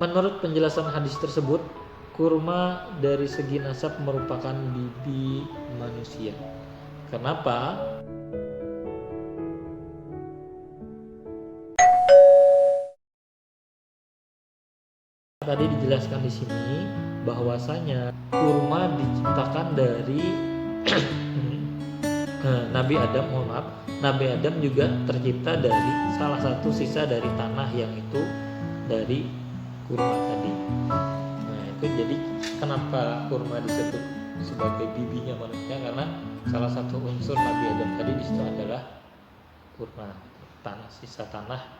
Menurut penjelasan hadis tersebut, kurma dari segi nasab merupakan bibi manusia. Kenapa? Tadi dijelaskan di sini bahwasanya kurma diciptakan dari Nabi Adam, Nabi Adam juga tercipta dari salah satu sisa dari tanah yang itu dari kurma tadi. Nah, itu jadi kenapa kurma disebut sebagai bibinya manusia, karena salah satu unsur Nabi Adam tadi di situ adalah kurma, sisa tanah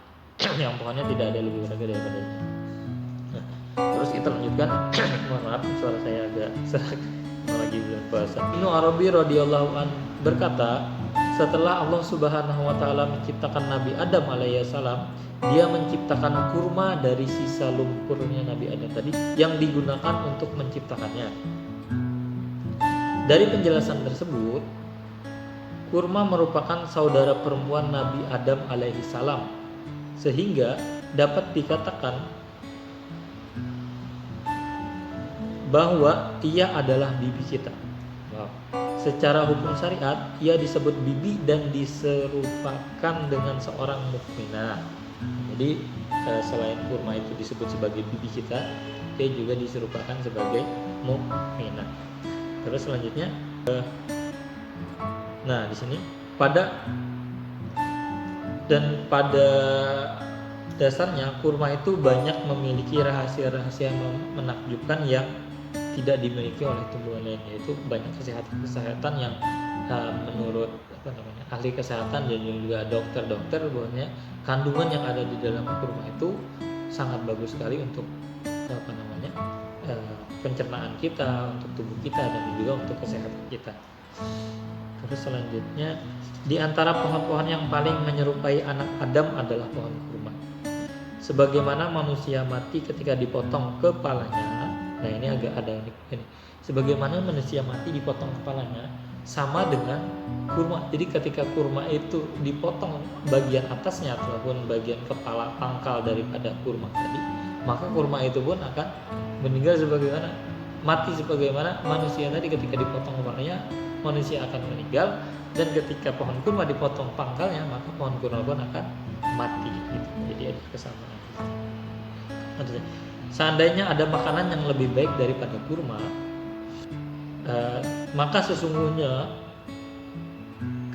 yang pokoknya tidak ada lebih berharga daripadanya. Nah, terus kita lanjutkan. Mohon maaf suara saya agak serak lagi bulan puasa. Ibnu Arabi radhiyallahu an berkata, setelah Allah Subhanahu wa taala menciptakan Nabi Adam alaihissalam, dia menciptakan kurma dari sisa lumpurnya Nabi Adam tadi yang digunakan untuk menciptakannya. Dari penjelasan tersebut, kurma merupakan saudara perempuan Nabi Adam alaihissalam, sehingga dapat dikatakan bahwa ia adalah bibi kita. Wow. Secara hukum syariat, ia disebut bibi dan diserupakan dengan seorang mukminah. Jadi selain kurma itu disebut sebagai bibi kita, dia juga diserupakan sebagai mukminah. Terus selanjutnya, nah di sini pada dasarnya kurma itu banyak memiliki rahasia-rahasia menakjubkan yang tidak dimiliki oleh tumbuhan lain, yaitu banyak kesehatan yang menurut ahli kesehatan dan juga dokter bahwasanya kandungan yang ada di dalam kurma itu sangat bagus sekali untuk pencernaan kita, untuk tubuh kita, dan juga untuk kesehatan kita. Terus selanjutnya, di antara pohon-pohon yang paling menyerupai anak Adam adalah pohon kurma. Sebagaimana manusia mati ketika dipotong kepalanya. Nah, ini agak ada unik ini. Sebagaimana manusia mati dipotong kepalanya, sama dengan kurma. Jadi ketika kurma itu dipotong bagian atasnya ataupun bagian kepala pangkal daripada kurma tadi, maka kurma itu pun akan meninggal mati sebagaimana manusia tadi ketika dipotong kepalanya, manusia akan meninggal, dan ketika pohon kurma dipotong pangkalnya, maka pohon kurma pun akan mati gitu. Jadi ada kesamaan. Seandainya ada makanan yang lebih baik daripada kurma, maka sesungguhnya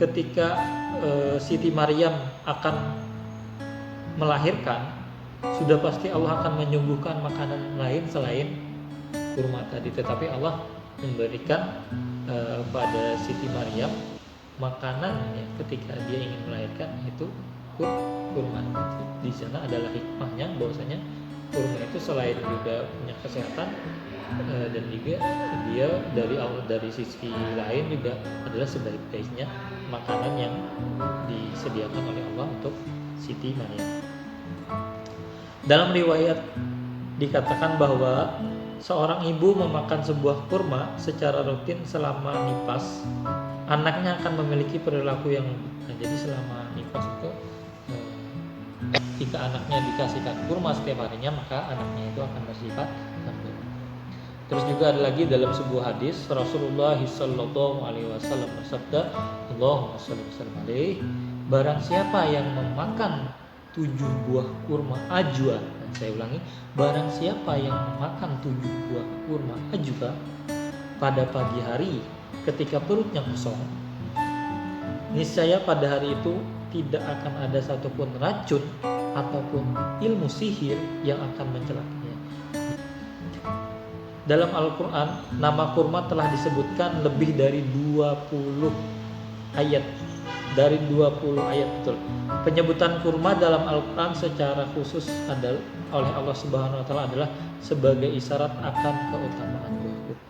ketika Siti Maryam akan melahirkan, sudah pasti Allah akan menyembuhkan makanan lain selain kurma tadi. Tetapi Allah memberikan pada Siti Maryam makanan ketika dia ingin melahirkan, itu kurma. Di sana adalah hikmahnya bahwasanya kurma itu selain juga punya kesehatan, dan juga dia dari sisi lain juga adalah sebaik-baiknya makanan yang disediakan oleh Allah untuk Siti Maryam. Dalam riwayat dikatakan bahwa seorang ibu memakan sebuah kurma secara rutin selama nifas, anaknya akan memiliki perilaku yang jadi selama nifas itu, jika anaknya dikasihkan kurma setiap harinya, maka anaknya itu akan bersifat lembut. Terus juga ada lagi dalam sebuah hadis, Rasulullah sallallahu alaihi wasallam bersabda, Allahumma shalli wa sallim alaihi, barang siapa yang memakan 7 buah kurma ajwa, saya ulangi, barang siapa yang memakan 7 buah kurma ajwa pada pagi hari ketika perutnya kosong, niscaya pada hari itu tidak akan ada satupun racun ataupun ilmu sihir yang akan mencelakainya. Dalam Al-Quran, nama kurma telah disebutkan lebih dari 20 ayat. Dari 20 ayat betul. Penyebutan kurma dalam Al-Quran secara khusus adalah oleh Allah Subhanahu wa taala adalah sebagai isyarat akan keutamaan buah kurma.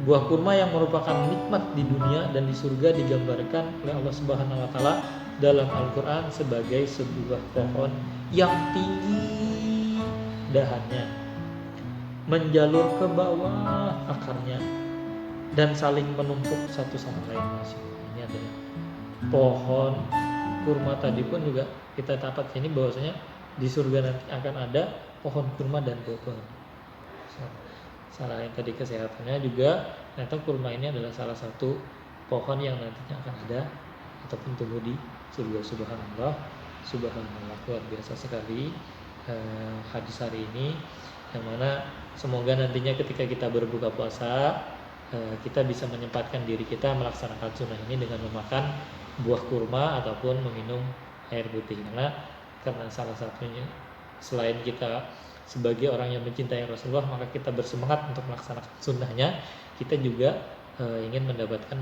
Buah kurma yang merupakan nikmat di dunia dan di surga digambarkan oleh Allah Subhanahu wa taala dalam Al-Quran sebagai sebuah pohon yang tinggi dahannya, menjalur ke bawah akarnya, dan saling menumpuk satu sama lain. Ini adalah pohon kurma tadi pun juga kita dapat ini bahwasanya di surga nanti akan ada pohon kurma dan buah-buahan. Salah yang tadi kesehatannya juga, ternyata kurma ini adalah salah satu pohon yang nantinya akan ada ataupun tumbuh di surga. Subhanallah, subhanallah, luar biasa sekali hadis hari ini, yang mana semoga nantinya ketika kita berbuka puasa kita bisa menyempatkan diri kita melaksanakan sunnah ini dengan memakan buah kurma ataupun meminum air putih, karena salah satunya selain kita sebagai orang yang mencintai Rasulullah, maka kita bersemangat untuk melaksanakan sunnahnya, kita juga ingin mendapatkan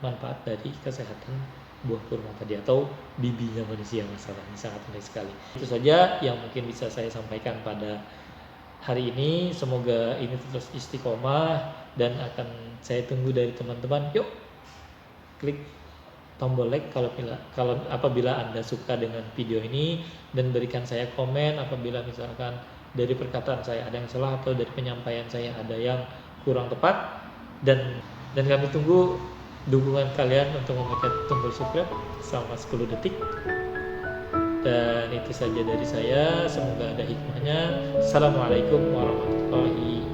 manfaat dari kesehatan buah kurma tadi atau bibinya manusia, masalahnya sangat menarik sekali. Itu saja yang mungkin bisa saya sampaikan pada hari ini. Semoga ini terus istiqomah, dan akan saya tunggu dari teman-teman. Yuk klik tombol like kalau apabila Anda suka dengan video ini, dan berikan saya komen apabila misalkan dari perkataan saya ada yang salah atau dari penyampaian saya ada yang kurang tepat, dan kami tunggu dukungan kalian untuk memencet tombol subscribe selama 10 detik. Dan itu saja dari saya, semoga ada hikmahnya. Assalamualaikum warahmatullahi